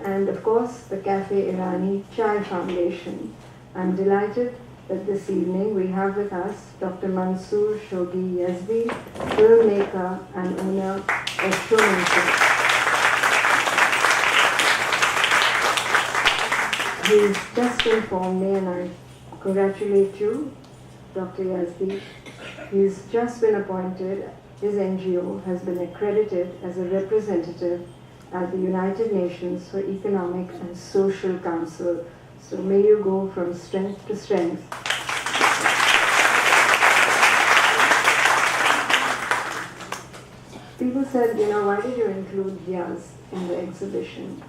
and of course the Cafe Irani Chai Foundation. I'm delighted that this evening we have with us Dr. Mansoor Shogi Yazdi, filmmaker and owner of Showmanship. He's just informed me, and I congratulate you, Dr. Yazdi. He's just been appointed, his NGO has been accredited as a representative at the United Nations for Economic and Social Council. So may you go from strength to strength. People said, why did you include Yaz in the exhibition?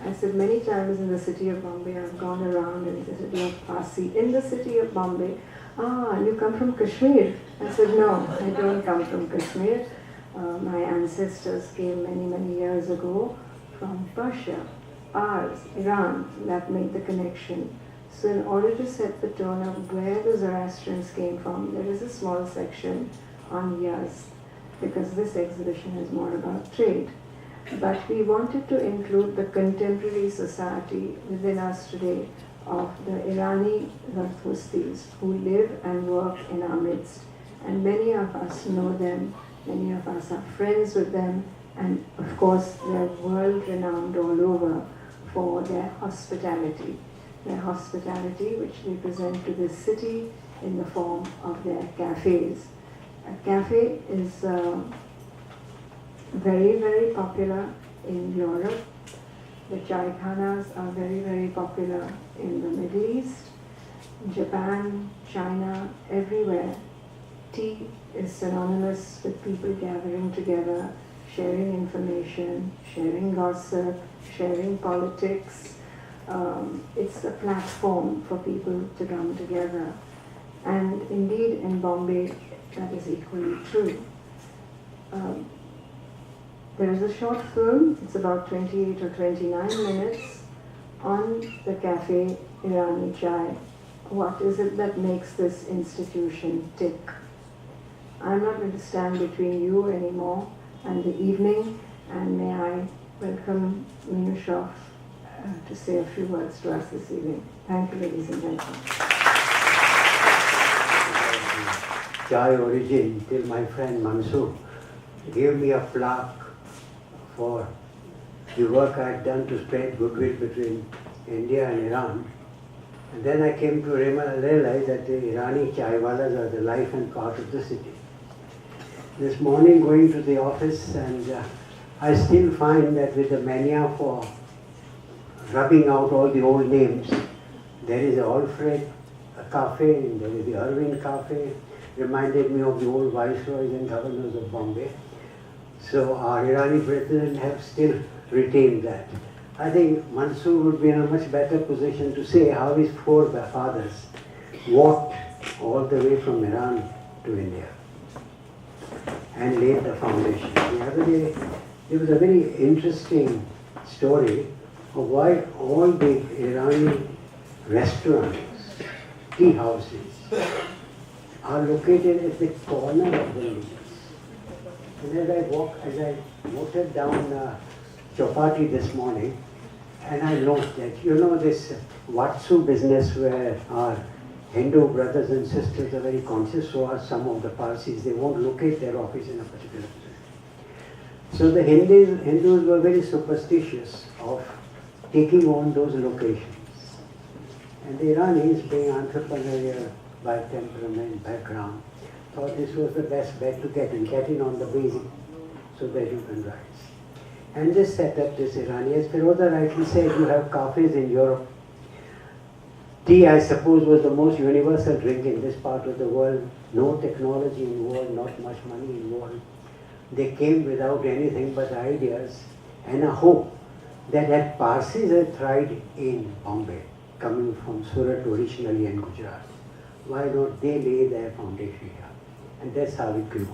I said, many times in the city of Bombay, I've gone around in the city of Parsi, in the city of Bombay. And you come from Kashmir? I said, no, I don't come from Kashmir. My ancestors came many, many years ago from Persia, Ars, Iran. That made the connection. So in order to set the tone of where the Zoroastrians came from, there is a small section on Yaz, because this exhibition is more about trade. But we wanted to include the contemporary society within us today of the Irani Rathustis who live and work in our midst. And many of us know them, many of us are friends with them, and of course they're world renowned all over for their hospitality. Their hospitality which they present to this city in the form of their cafes. A cafe is very, very popular in Europe. The chai khanas are very, very popular in the Middle East, Japan, China, everywhere. Tea is synonymous with people gathering together, sharing information, sharing gossip, sharing politics. It's a platform for people to come together. And indeed in Bombay, that is equally true. There is a short film, it's about 28 or 29 minutes, on the Cafe Irani Chai. What is it that makes this institution tick? I'm not going to stand between you anymore and the evening, and may I welcome Minushoff to say a few words to us this evening. Thank you, ladies and gentlemen. Chai origin till my friend Mansoor gave me a plaque for the work I had done to spread goodwill between India and Iran. And then I came to realize that the Irani Chai walas are the life and part of the city. This morning going to the office, and I still find that with the mania for rubbing out all the old names, there is the Alfred Cafe, and there is the Irving Cafe, reminded me of the old viceroys and governors of Bombay. So our Irani brethren have still retained that. I think Mansoor would be in a much better position to say how his forefathers walked all the way from Iran to India and laid the foundation. The other day, there was a very interesting story of why all the Irani restaurants, tea houses, are located at the corner of the buildings. And as I walked down Chowpatty this morning, and I noticed that, this Watsu business where our Hindu brothers and sisters are very conscious, so are some of the Parsis. They won't locate their office in a particular place. So the Hindus were very superstitious of taking on those locations. And the Iranis, being entrepreneurial by temperament, background, thought this was the best bet to get in on the basic so that human rights. And they set up this Irani. As Firoza rightly said, you have cafes in Europe. Tea, I suppose, was the most universal drink in this part of the world. No technology involved, not much money involved. They came without anything but ideas and a hope that had Parsis had tried in Bombay, coming from Surat originally and Gujarat. Why not they lay their foundation here? And that's how it grew.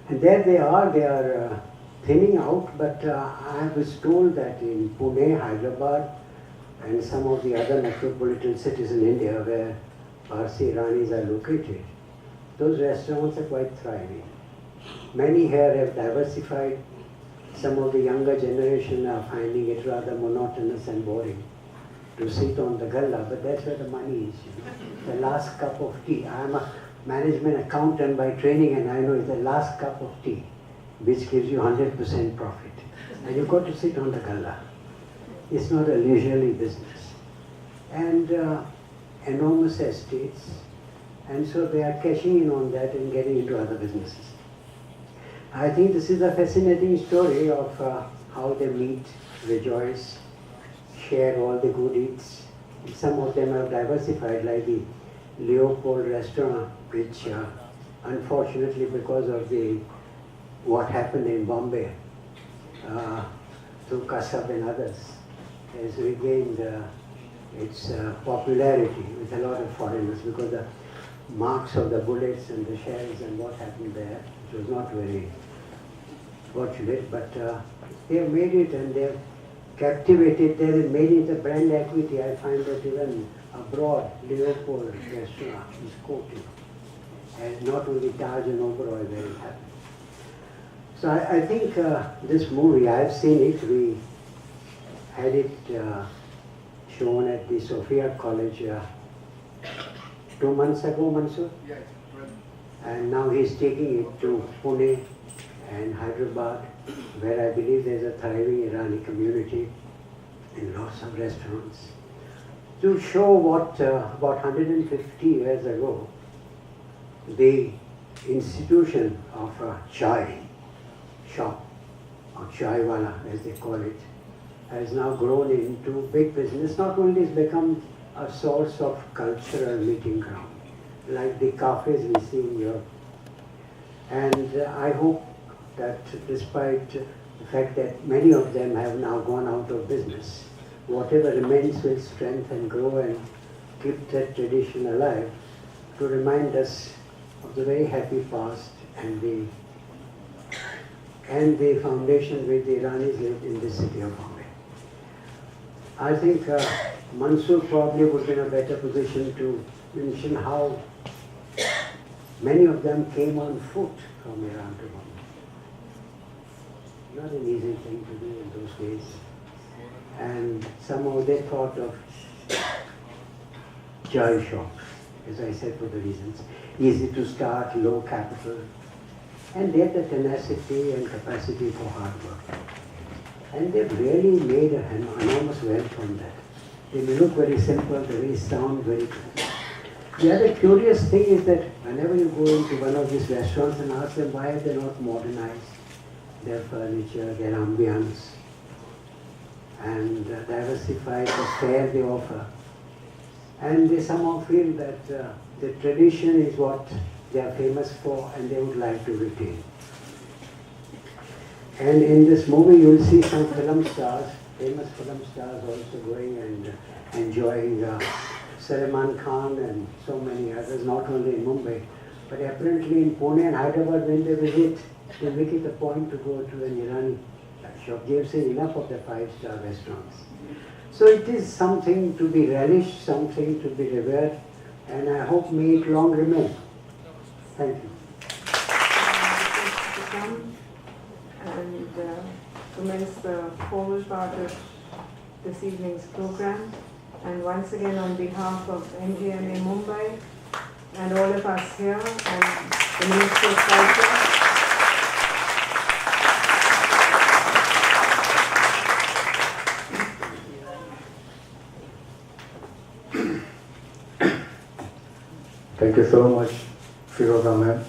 And there they are thinning out, but I was told that in Pune, Hyderabad, and some of the other metropolitan cities in India where Parsi Iranis are located, those restaurants are quite thriving. Many here have diversified, some of the younger generation are finding it rather monotonous and boring to sit on the galla, but that's where the money is. The last cup of tea. I'm a management accountant by training, and I know it's the last cup of tea which gives you 100% profit. And you've got to sit on the galla. It's not a leisurely business. And enormous estates, and so they are cashing in on that and getting into other businesses. I think this is a fascinating story of how they meet, rejoice, share all the good eats. Some of them have diversified, like the Leopold restaurant, which unfortunately because of what happened in Bombay, through Kasab and others, has regained its popularity with a lot of foreigners, because the marks of the bullets and the shells and what happened there, it was not very fortunate, but they have made it, and they have captivated there and made it a brand equity. I find that even abroad, Leopold restaurant is quoted, and not only Taj and Oberoi where it happened. So I think this movie, I've seen it. We had it shown at the Sophia College 2 months ago, Mansoor? Yes, and now he's taking it to Pune and Hyderabad, where I believe there's a thriving Irani community and lots of restaurants, to show what about 150 years ago the institution of a chai shop, or chai wala as they call it, has now grown into big business. Not only it's become a source of cultural meeting ground, like the cafes we see in Europe. And I hope that despite the fact that many of them have now gone out of business, whatever remains will strengthen, grow, and keep that tradition alive, to remind us of the very happy past and the foundation which the Iranis lived in this city of Bombay. I think Mansoor probably would be in a better position to mention how many of them came on foot from Iran to Bombay. Not an easy thing to do in those days. And somehow they thought of chai shops, as I said, for the reasons. Easy to start, low capital, and they had the tenacity and capacity for hard work. And they've really made an enormous wealth from that. They may look very simple, they sound very good. The other curious thing is that whenever you go into one of these restaurants and ask them why they're not modernized, their furniture, their ambience, and diversify the fare they offer. And they somehow feel that the tradition is what they are famous for and they would like to retain. And in this movie you'll see some film stars, famous film stars also going and enjoying Salman Khan and so many others, not only in Mumbai, but apparently in Pune and Hyderabad when they visit, they make it a point to go to an Irani shop. They've seen enough of the 5-star restaurants. So it is something to be relished, something to be revered, and I hope may it long remain. Thank you. To come and commence the formal part of this evening's program. And once again, on behalf of NGMA Mumbai and all of us here and the Ministry of Culture, thank you so much, Firoza ma'am.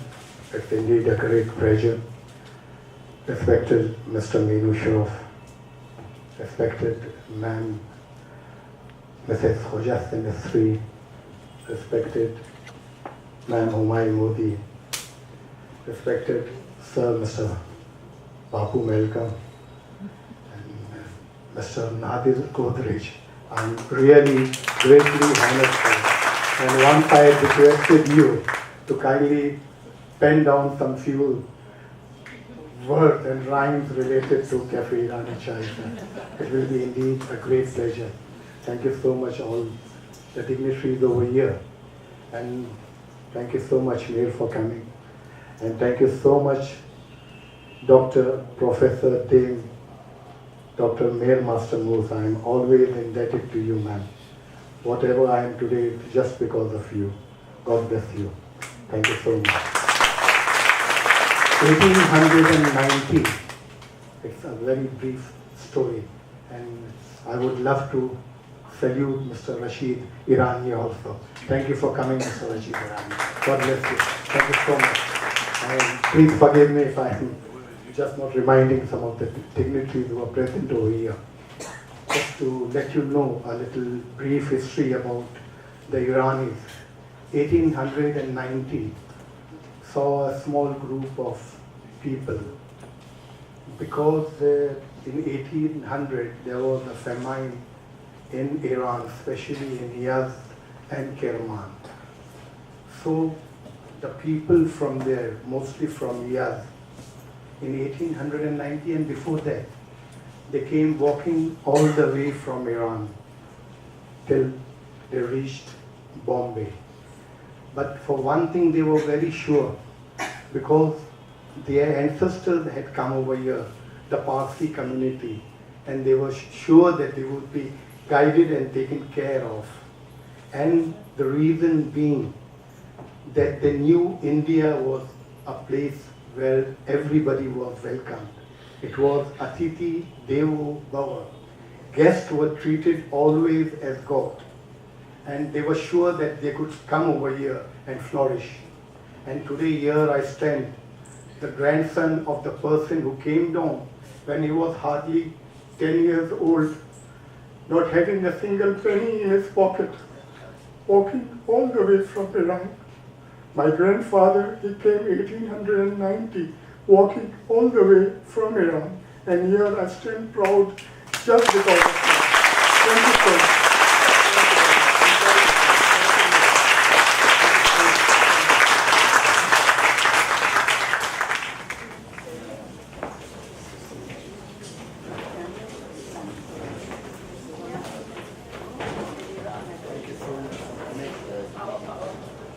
It's indeed a great pleasure. Respected Mr. Meenu Shroff, respected ma'am, Mrs. Khojastin Misri, respected ma'am Humayun Modi, respected Sir Mr. Bapu Melkam, and Mr. Nadir Godrej. I'm really greatly honored for, and once I requested you to kindly pen down some few words and rhymes related to Cafe Irani Chai. It will be indeed a great pleasure. Thank you so much, all the dignitaries over here. And thank you so much, Mayor, for coming. And thank you so much, Dr. Professor Dame, Dr. Mayor Master Moose, I am always indebted to you, ma'am. Whatever I am today, it's just because of you. God bless you. Thank you so much. 1890, it's a very brief story, and I would love to salute Mr. Rashid Irani also. Thank you for coming, Mr. Rashid Irani. God bless you. Thank you so much. And please forgive me if I am just not reminding some of the dignitaries who are present over here. Just to let you know a little brief history about the Iranis. 1890 saw a small group of people because in 1800 there was a famine in Iran, especially in Yazd and Kerman. So the people from there, mostly from Yazd, in 1890 and before that, they came walking all the way from Iran till they reached Bombay. But for one thing they were very sure, because their ancestors had come over here, the Parsi community, and they were sure that they would be guided and taken care of. And the reason being that they knew India was a place where everybody was welcomed. It was Atiti Devo Bhava. Guests were treated always as God. And they were sure that they could come over here and flourish. And today here I stand, the grandson of the person who came down when he was hardly 10 years old, not having a single penny in his pocket, walking all the way from Iran. My grandfather, he came 1890, walking all the way from Iran. And here I stand proud just because of that. Thank you so much.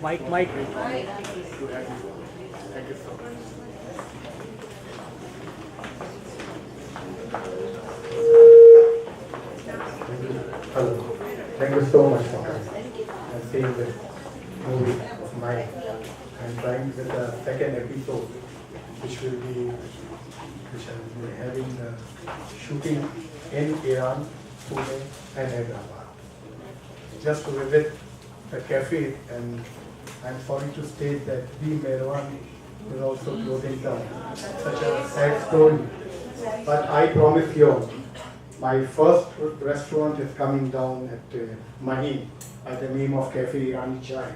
Mike, Mike. Thank you so much. Hello. Thank you so much for coming and seeing this movie of mine. I'm trying with the second episode, which will be having shooting in Iran, Pune, and Hyderabad. Just to visit the cafe, and I'm sorry to state that the Mehran is also closing down. Such a sad story. But I promise you, my first restaurant is coming down at Mahi by the name of Cafe Irani Chai.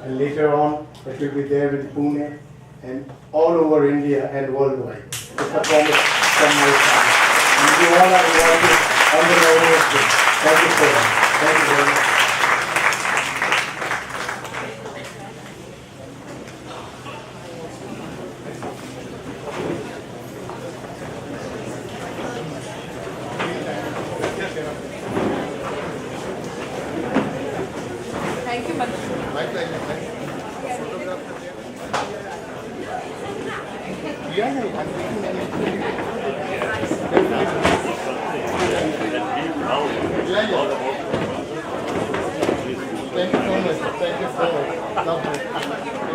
And later on, it will be there in Pune and all over India and worldwide. It's a promise from my side. And you all are invited on the very day. Thank you so much. Thank you very much. Thank you, Madhu. My pleasure. Thank you so much. Thank you so much. Lovely.